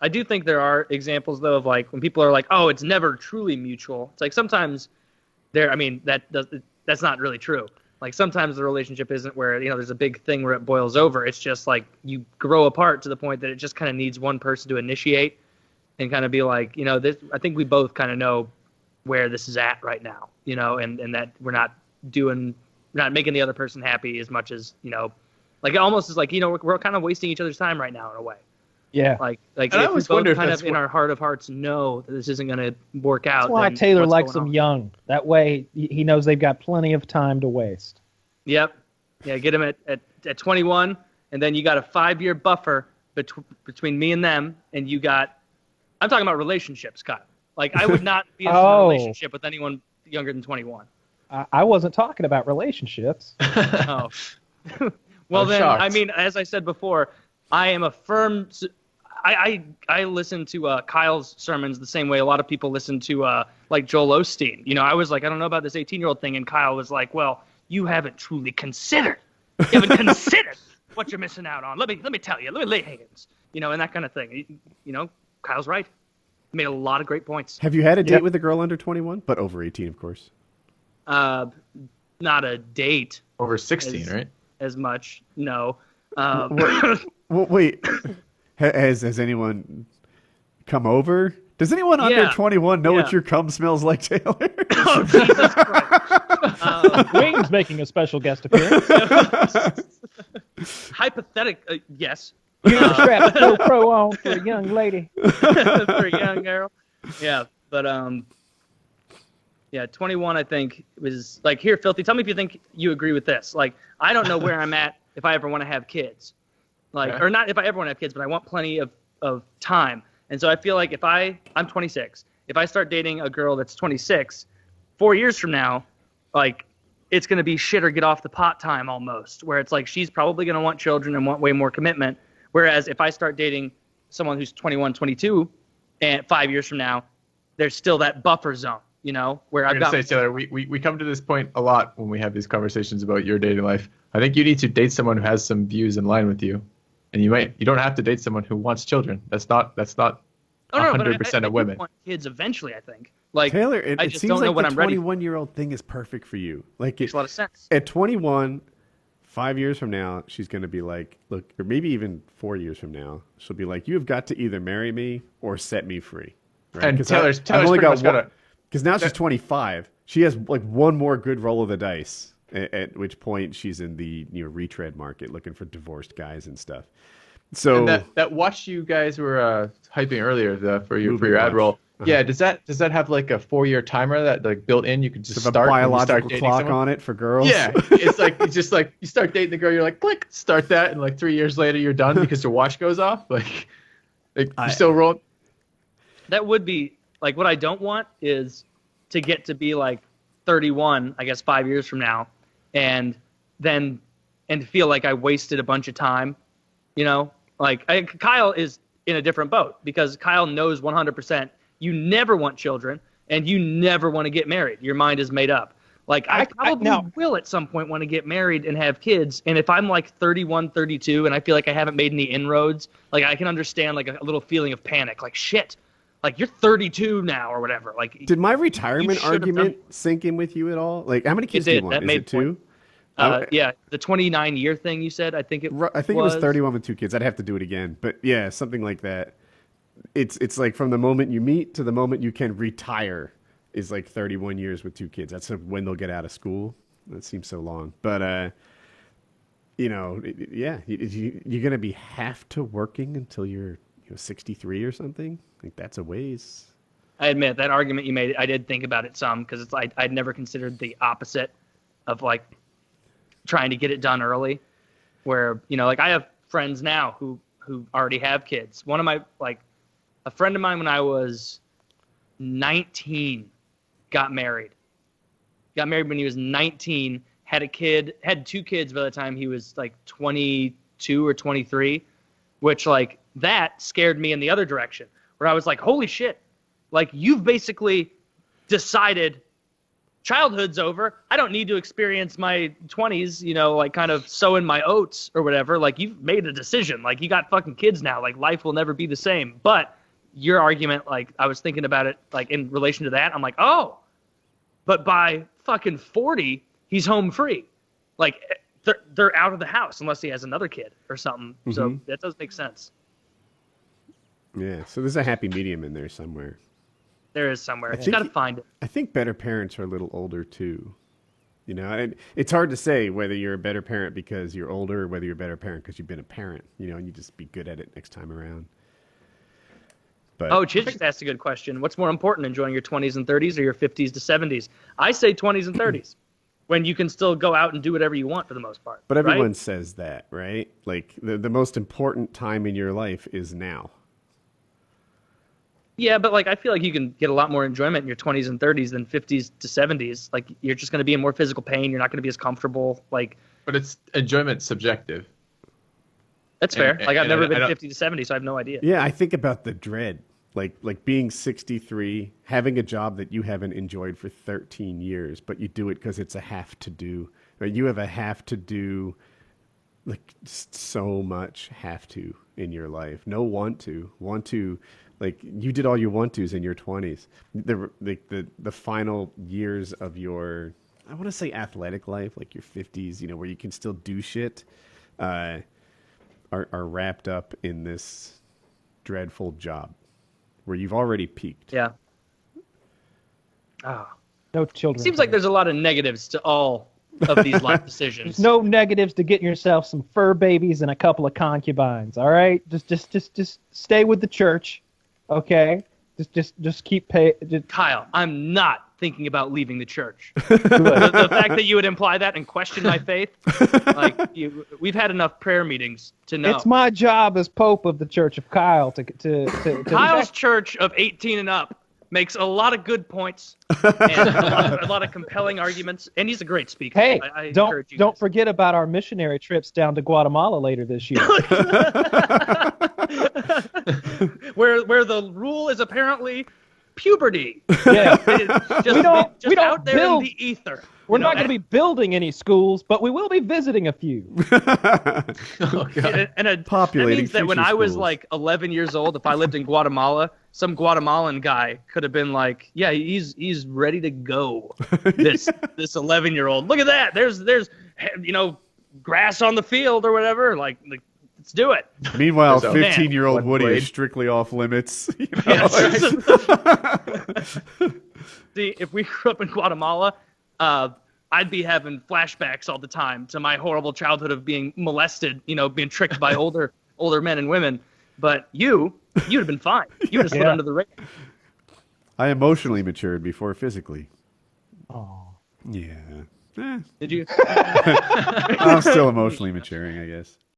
I do think there are examples though of like when people are like, oh, it's never truly mutual. It's like sometimes that's not really true. Like sometimes the relationship isn't where, there's a big thing where it boils over. It's just like you grow apart to the point that it just kind of needs one person to initiate and kind of be like, this, I think we both kind of know where this is at right now, and that we're not making the other person happy as much as, like it almost is like, we're kind of wasting each other's time right now in a way. Yeah. Like if we both kind of in our heart of hearts know that this isn't going to work out. That's why Taylor likes them young. That way he knows they've got plenty of time to waste. Yep. Yeah, get him at 21, and then you got a 5-year buffer between me and them, and I'm talking about relationships, Kyle. Like, I would not be in a relationship with anyone younger than 21. I wasn't talking about relationships. Oh. Well, then, shocked. I mean, as I said before, I am a firm... I listen to Kyle's sermons the same way a lot of people listen to like Joel Osteen. I was like, I don't know about this 18-year-old thing, and Kyle was like, well, you haven't truly considered. You haven't considered what you're missing out on. Let me tell you. Let me lay hands. And that kind of thing. Kyle's right. He made a lot of great points. Have you had a date with a girl under 21, but over 18, of course? Not a date. Over 16, right? As much, no. Wait. Has anyone come over? Does anyone under 21 know what your cum smells like, Taylor? Oh, Jesus Christ. Wing's making a special guest appearance. Yes. You can strap a GoPro on for a young lady. For a young girl. Yeah, but 21 I think was like, here, Filthy, tell me if you think you agree with this. Like, I don't know where I'm at if I ever want to have kids. Like, or not if I ever want to have kids, but I want plenty of time. And so I feel like if I'm 26, if I start dating a girl that's 26, 4 years from now, like, it's going to be shit or get off the pot time almost, where it's like she's probably going to want children and want way more commitment. Whereas if I start dating someone who's 21, 22, and 5 years from now, there's still that buffer zone, where I've got... say, Taylor, we come to this point a lot when we have these conversations about your dating life. I think you need to date someone who has some views in line with you. And you don't have to date someone who wants children. That's not 100% of women. I want kids eventually, I think. Like, Taylor, it I just seems don't know like when the I'm ready. 21-year-old thing is perfect for you. Like, makes a lot of sense. At 21, 5 years from now, she's going to be like, look, or maybe even 4 years from now, she'll be like, you have got to either marry me or set me free. Right? And Taylor's only got one. Because now she's 25. She has like one more good roll of the dice. At which point she's in the retread market looking for divorced guys and stuff. So and that watch you guys were hyping earlier for your ad roll. Uh-huh. Yeah, does that have like a 4-year timer that like built in? You could just start a biological clock someone on it for girls. Yeah, it's just like you start dating the girl, you're like click, start that, and like 3 years later you're done because your watch goes off. Like you still roll. That would be like what I don't want is to get to be like 31, I guess 5 years from now, and feel like I wasted a bunch of time, Like Kyle is in a different boat because Kyle knows 100% you never want children and you never want to get married. Your mind is made up. Like I probably will at some point want to get married and have kids. And if I'm like 31, 32 and I feel like I haven't made any inroads, like I can understand like a little feeling of panic. Like shit, like you're 32 now or whatever. Like did my retirement argument sink in with you at all? Like how many kids do you want? Is it 2? Yeah, the 29-year thing you said. I think it was 31 with 2 kids. I'd have to do it again, but yeah, something like that. It's like from the moment you meet to the moment you can retire is like 31 years with 2 kids. That's when they'll get out of school. That seems so long, but you're gonna be half to working until you're 63 or something. Like that's a ways. I admit that argument you made. I did think about it some because it's like I'd never considered the opposite of like trying to get it done early, where like I have friends now who already have kids. One of my a friend of mine when I was 19 got married when he was 19, had 2 kids by the time he was like 22 or 23, which like that scared me in the other direction where I was like, holy shit, like you've basically decided childhood's over. I don't need to experience my 20s, like kind of sowing my oats or whatever. Like, you've made a decision. Like, you got fucking kids now. Like, life will never be the same. But your argument, like, I was thinking about it, like, in relation to that. I'm like, oh, but by fucking 40, he's home free. Like, they're out of the house unless he has another kid or something. Mm-hmm. So that does make sense. Yeah, so there's a happy medium in there somewhere. There is somewhere. You got to find it. I think better parents are a little older too. And it's hard to say whether you're a better parent because you're older or whether you're a better parent because you've been a parent, and you just be good at it next time around. But Chich just asked a good question. What's more important, enjoying your 20s and 30s or your 50s to 70s? I say 20s and 30s, when you can still go out and do whatever you want for the most part. But everyone says that, right? Like, the most important time in your life is now. Yeah, but like, I feel like you can get a lot more enjoyment in your 20s and 30s than 50s to 70s. Like, you're just going to be in more physical pain. You're not going to be as comfortable. Like, but it's enjoyment subjective. That's fair. Like, I've never been 50 to 70, so I have no idea. Yeah, I think about the dread. Like being 63, having a job that you haven't enjoyed for 13 years, but you do it because it's a have to do. Right? You have a have to do, like, so much have to in your life. No want to. Like, you did all your want tos in your 20s. The final years of your, I want to say athletic life, like your 50s, where you can still do shit, are wrapped up in this dreadful job where you've already peaked. Yeah. No children. Seems like there's a lot of negatives to all of these life decisions. There's no negatives to getting yourself some fur babies and a couple of concubines. All right, just stay with the church. Okay, just keep pay. Kyle, I'm not thinking about leaving the church. the fact that you would imply that and question my faith, like, we've had enough prayer meetings to know. It's my job as Pope of the Church of Kyle to Kyle's church of 18 and up makes a lot of good points and a lot of compelling arguments, and he's a great speaker. Hey, I don't forget about our missionary trips down to Guatemala later this year. where the rule is apparently puberty. Yeah, we don't out there in the ether. We're not going to be building any schools, but we will be visiting a few. Populating that means that when I was schools. like 11 years old, if I lived in Guatemala, some Guatemalan guy could have been like, "Yeah, he's ready to go." This 11-year-old, look at that. There's grass on the field or whatever. Like let's do it. Meanwhile, 15-year-old Woody is strictly off limits. See, if we grew up in Guatemala, I'd be having flashbacks all the time to my horrible childhood of being molested, being tricked by older men and women. But you'd have been fine. You would have slid under the radar. I emotionally matured before physically. Oh. Yeah. Did you? I'm still emotionally maturing, I guess.